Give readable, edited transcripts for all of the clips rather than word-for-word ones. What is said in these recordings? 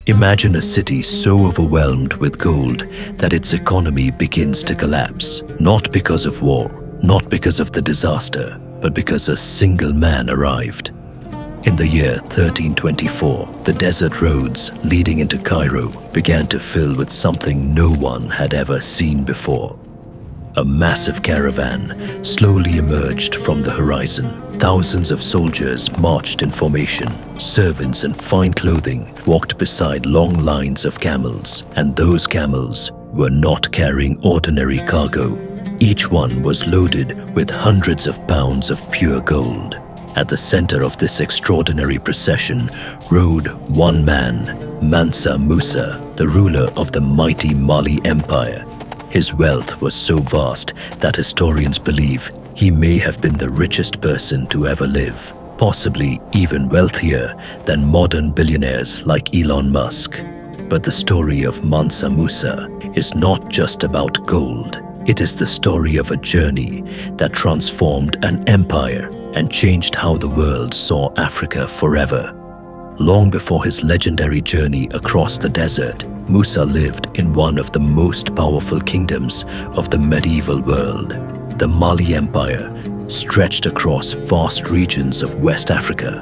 Imagine a city so overwhelmed with gold that its economy begins to collapse, not because of war, not because of the disaster, but because a single man arrived. In the year 1324, the desert roads leading into Cairo began to fill with something no one had ever seen before. A massive caravan slowly emerged from the horizon. Thousands of soldiers marched in formation. Servants in fine clothing walked beside long lines of camels, and those camels were not carrying ordinary cargo. Each one was loaded with hundreds of pounds of pure gold. At the center of this extraordinary procession rode one man, Mansa Musa, the ruler of the mighty Mali Empire. His wealth was so vast that historians believe he may have been the richest person to ever live, possibly even wealthier than modern billionaires like Elon Musk. But the story of Mansa Musa is not just about gold. It is the story of a journey that transformed an empire and changed how the world saw Africa forever. Long before his legendary journey across the desert, Musa lived in one of the most powerful kingdoms of the medieval world. The Mali Empire stretched across vast regions of West Africa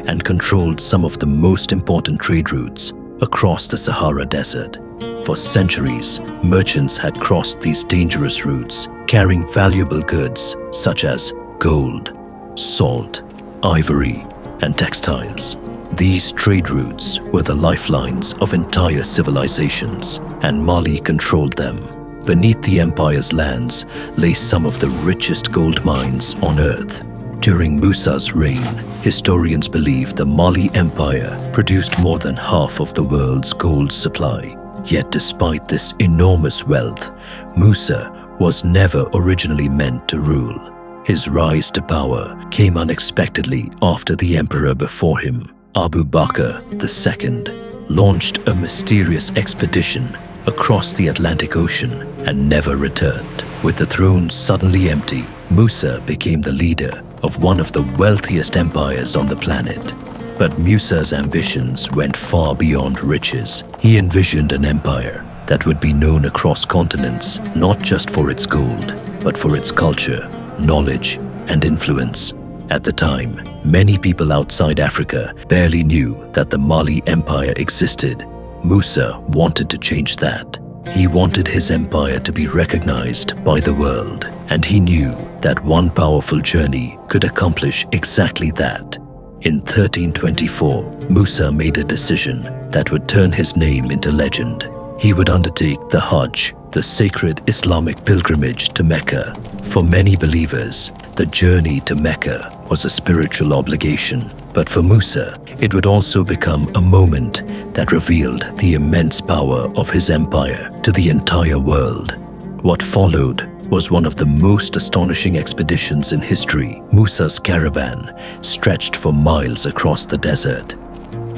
and controlled some of the most important trade routes across the Sahara Desert. For centuries, merchants had crossed these dangerous routes, carrying valuable goods such as gold, salt, ivory, and textiles. These trade routes were the lifelines of entire civilizations, and Mali controlled them. Beneath the empire's lands lay some of the richest gold mines on earth. During Musa's reign, historians believe the Mali Empire produced more than half of the world's gold supply. Yet despite this enormous wealth, Musa was never originally meant to rule. His rise to power came unexpectedly after the emperor before him, Abu Bakr II, launched a mysterious expedition across the Atlantic Ocean and never returned. With the throne suddenly empty, Musa became the leader of one of the wealthiest empires on the planet. But Musa's ambitions went far beyond riches. He envisioned an empire that would be known across continents, not just for its gold, but for its culture, knowledge, and influence. At the time, many people outside Africa barely knew that the Mali Empire existed. Musa wanted to change that. He wanted his empire to be recognized by the world, and he knew that one powerful journey could accomplish exactly that. In 1324, Musa made a decision that would turn his name into legend. He would undertake the Hajj, the sacred Islamic pilgrimage to Mecca. For many believers, the journey to Mecca was a spiritual obligation, but for Musa, it would also become a moment that revealed the immense power of his empire to the entire world. What followed was one of the most astonishing expeditions in history. Musa's caravan stretched for miles across the desert.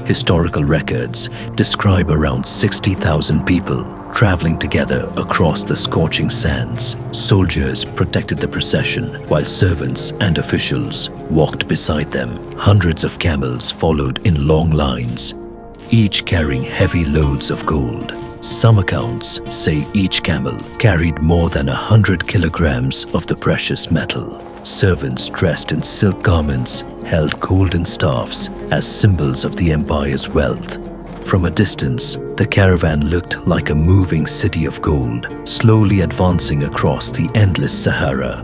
Historical records describe around 60,000 people traveling together across the scorching sands. Soldiers protected the procession, while servants and officials walked beside them. Hundreds of camels followed in long lines, each carrying heavy loads of gold. Some accounts say each camel carried more than 100 kilograms of the precious metal. Servants dressed in silk garments held golden staffs as symbols of the empire's wealth. From a distance, the caravan looked like a moving city of gold, slowly advancing across the endless Sahara.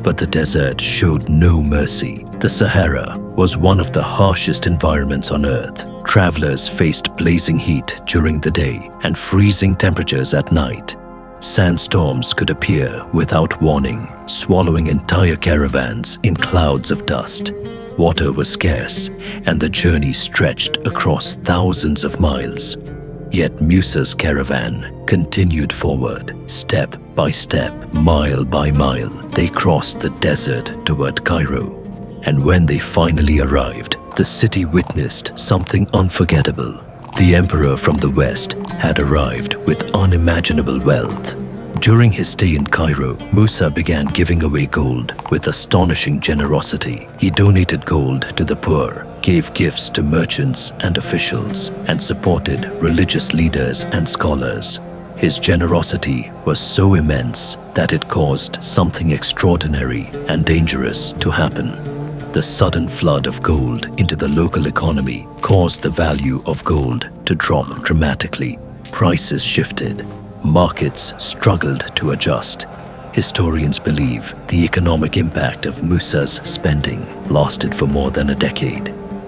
But the desert showed no mercy. The Sahara was one of the harshest environments on Earth. Travelers faced blazing heat during the day and freezing temperatures at night. Sandstorms could appear without warning, swallowing entire caravans in clouds of dust. Water was scarce, and the journey stretched across thousands of miles. Yet Musa's caravan continued forward, step by step, mile by mile. They crossed the desert toward Cairo. And when they finally arrived, the city witnessed something unforgettable. The emperor from the west had arrived with unimaginable wealth. During his stay in Cairo, Musa began giving away gold with astonishing generosity. He donated gold to the poor, gave gifts to merchants and officials, and supported religious leaders and scholars. His generosity was so immense that it caused something extraordinary and dangerous to happen. The sudden flood of gold into the local economy caused the value of gold to drop dramatically. Prices shifted. Markets struggled to adjust. Historians believe the economic impact of Musa's spending lasted for more than a decade.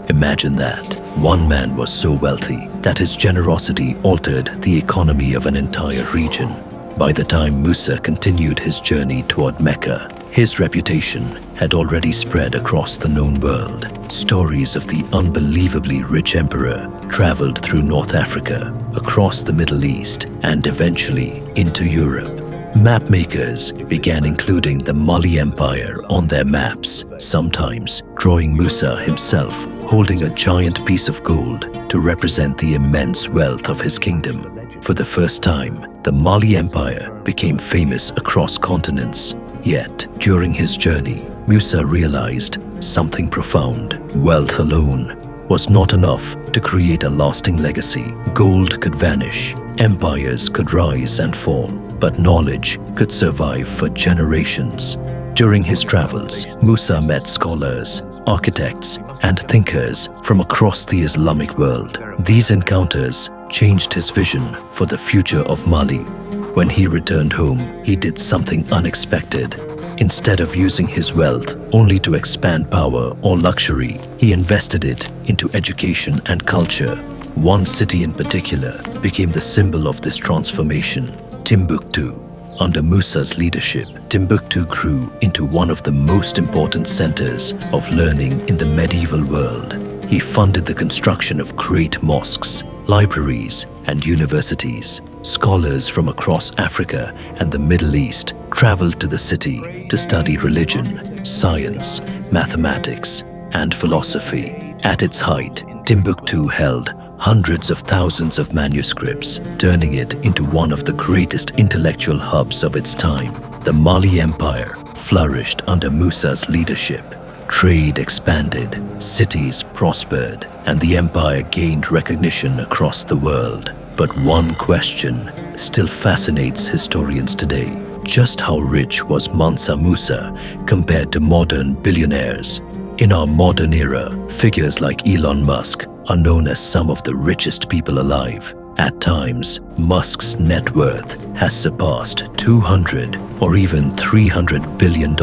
Imagine that. One man was so wealthy that his generosity altered the economy of an entire region. By the time Musa continued his journey toward Mecca, his reputation had already spread across the known world. Stories of the unbelievably rich emperor traveled through North Africa, across the Middle East, and eventually into Europe. Mapmakers began including the Mali Empire on their maps, sometimes drawing Musa himself holding a giant piece of gold to represent the immense wealth of his kingdom. For the first time, the Mali Empire became famous across continents. Yet, during his journey, Musa realized something profound. Wealth alone was not enough to create a lasting legacy. Gold could vanish, empires could rise and fall, but knowledge could survive for generations. During his travels, Musa met scholars, architects, and thinkers from across the Islamic world. These encounters changed his vision for the future of Mali. When he returned home, he did something unexpected. Instead of using his wealth only to expand power or luxury, he invested it into education and culture. One city in particular became the symbol of this transformation: Timbuktu. Under Musa's leadership, Timbuktu grew into one of the most important centers of learning in the medieval world. He funded the construction of great mosques, libraries, and universities. Scholars from across Africa and the Middle East traveled to the city to study religion, science, mathematics, and philosophy. At its height, Timbuktu held hundreds of thousands of manuscripts, turning it into one of the greatest intellectual hubs of its time. The Mali Empire flourished under Musa's leadership. Trade expanded, cities prospered, and the empire gained recognition across the world. But one question still fascinates historians today. Just how rich was Mansa Musa compared to modern billionaires? In our modern era, figures like Elon Musk are known as some of the richest people alive. At times, Musk's net worth has surpassed $200 or even $300 billion.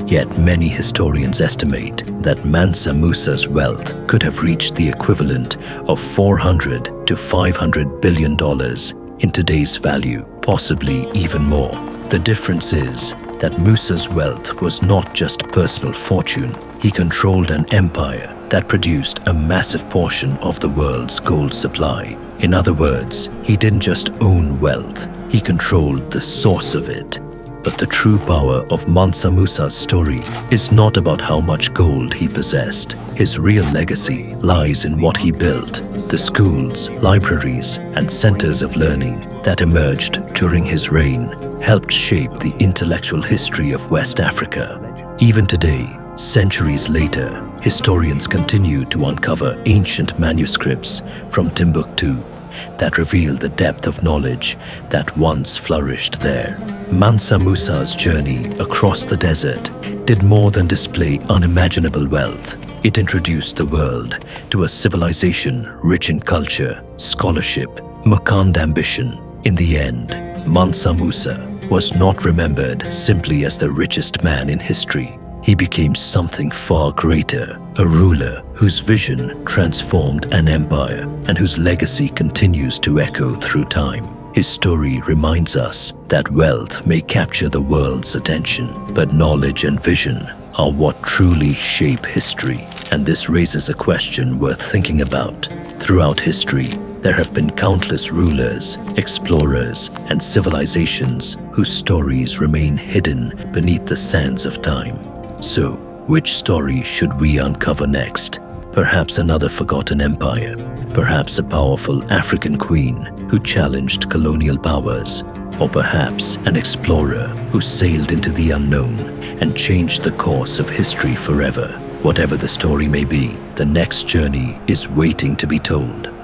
Yet many historians estimate that Mansa Musa's wealth could have reached the equivalent of $400 to $500 billion in today's value, possibly even more. The difference is that Musa's wealth was not just personal fortune. He controlled an empire that produced a massive portion of the world's gold supply. In other words, he didn't just own wealth, he controlled the source of it. But the true power of Mansa Musa's story is not about how much gold he possessed. His real legacy lies in what he built: the schools, libraries, and centers of learning that emerged during his reign helped shape the intellectual history of West Africa. Even today, centuries later, historians continue to uncover ancient manuscripts from Timbuktu that reveal the depth of knowledge that once flourished there. Mansa Musa's journey across the desert did more than display unimaginable wealth. It introduced the world to a civilization rich in culture, scholarship, and ambition. In the end, Mansa Musa was not remembered simply as the richest man in history. He became something far greater, a ruler whose vision transformed an empire and whose legacy continues to echo through time. His story reminds us that wealth may capture the world's attention, but knowledge and vision are what truly shape history. And this raises a question worth thinking about. Throughout history, there have been countless rulers, explorers, and civilizations whose stories remain hidden beneath the sands of time. So, which story should we uncover next? Perhaps another forgotten empire, perhaps a powerful African queen who challenged colonial powers, or perhaps an explorer who sailed into the unknown and changed the course of history forever. Whatever the story may be, The next journey is waiting to be told.